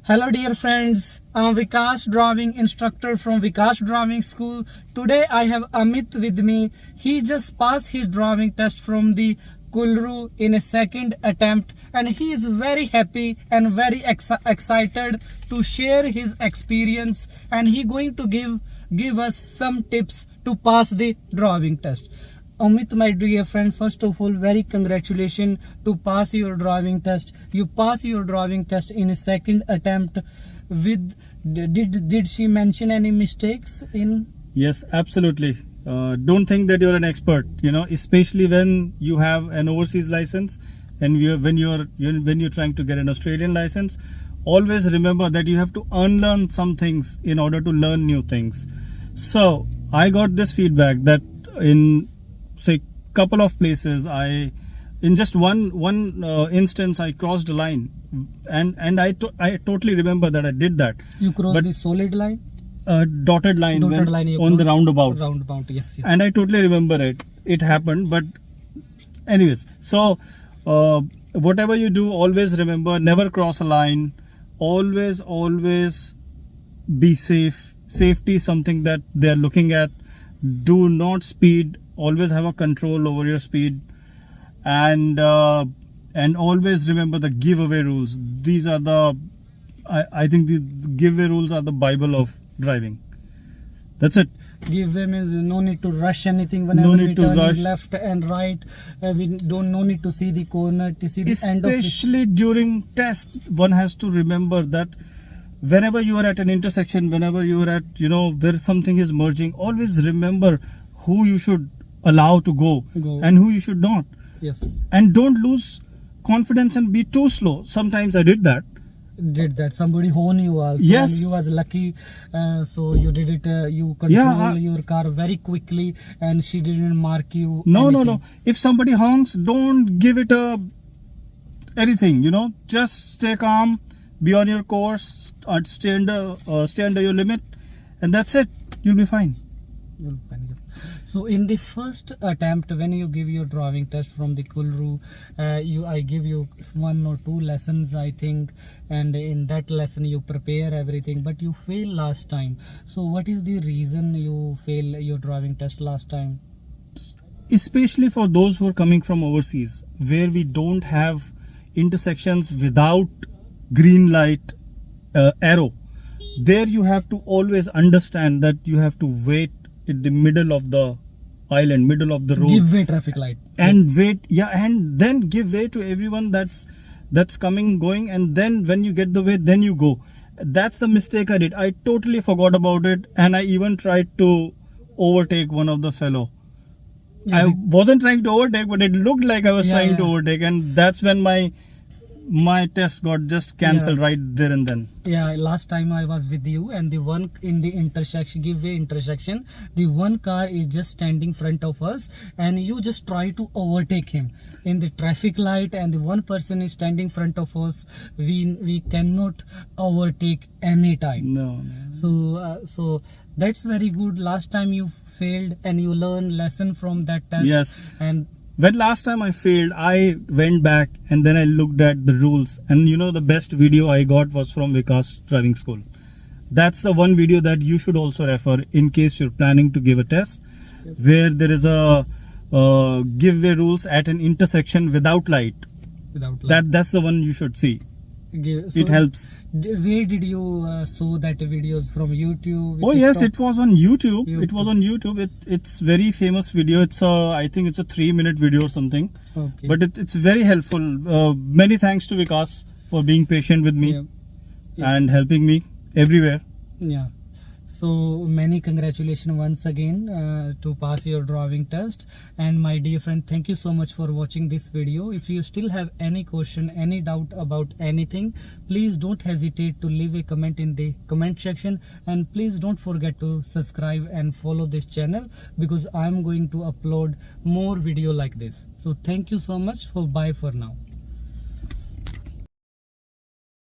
Hello dear friends, I'm Vikas Driving Instructor from Vikas Driving School. Today I have Amit with me. He just passed his driving test from the Kulru in a second attempt and he is very happy and very excited to share his experience, and he going to give us some tips to pass the driving test. Amit, my dear friend, first of all, very congratulations to pass your driving test. You pass your driving test in a second attempt. With did she mention any mistakes in? Yes, absolutely. Don't think that you're an expert. Especially when you have an overseas license and when you're trying to get an Australian license. Always remember that you have to unlearn some things in order to learn new things. So I got this feedback that in say couple of places in just one instance I crossed the line, and I totally remember that I did that. You crossed the solid line? Dotted line on the roundabout. Yes. And I totally remember it happened. But anyways, so whatever you do, always remember, never cross a line. Always be safe. Safety is something that they're looking at. Do not speed. Always have a control over your speed, and always remember the giveaway rules. These are I think the giveaway rules are the Bible of driving. That's it. Giveaway means no need to rush anything whenever we turn left and right. No need to see the corner, to see the end of it. Especially during test, one has to remember that whenever you are at an intersection, whenever you are at where something is merging, always remember who you should allow to go and who you should not. Yes. And don't lose confidence and be too slow. Sometimes I did that. Somebody horn you also? Yes. And you was lucky, so you did it. You control your car very quickly and she didn't mark you. No. If somebody honks, don't give it anything. Just stay calm, be on your course, stay under your limit, and that's it. You'll be fine. So in the first attempt, when you give your driving test from the Kulru, I give you 1 or 2 lessons, I think, and in that lesson you prepare everything, but you fail last time. So what is the reason you fail your driving test last time? Especially for those who are coming from overseas, where we don't have intersections without green light arrow. There you have to always understand that you have to wait in the middle of the island, middle of the road. Give way traffic light. And wait, and then give way to everyone that's going, and then when you get the way, then you go. That's the mistake I did. I totally forgot about it, and I even tried to overtake one of the fellow. I wasn't trying to overtake, but it looked like I was trying to overtake, and that's when my test got just cancelled right there and then. Yeah, last time I was with you, and the one in the intersection, giveaway intersection, the one car is just standing front of us and you just try to overtake him in the traffic light, and the one person is standing front of us. We cannot overtake any time. No. So that's very good. Last time you failed and you learned lesson from that test. Yes. And when last time I failed, I went back and then I looked at the rules, and the best video I got was from Vikas Driving School. That's the one video that you should also refer in case you're planning to give a test, where there is a giveaway rules at an intersection without light. That's the one you should see. So it helps. Where did you saw that videos from YouTube? Oh yes, it was on YouTube. It was on YouTube. It's very famous video. I think it's a 3-minute video or something. Okay. But it's very helpful. Many thanks to Vikas for being patient with me and helping me everywhere. Yeah. So many congratulations once again to pass your driving test. And my dear friend, thank you so much for watching this video. If you still have any question, any doubt about anything, please don't hesitate to leave a comment in the comment section, and please don't forget to subscribe and follow this channel, because I'm going to upload more video like this. So thank you so much. Bye for now.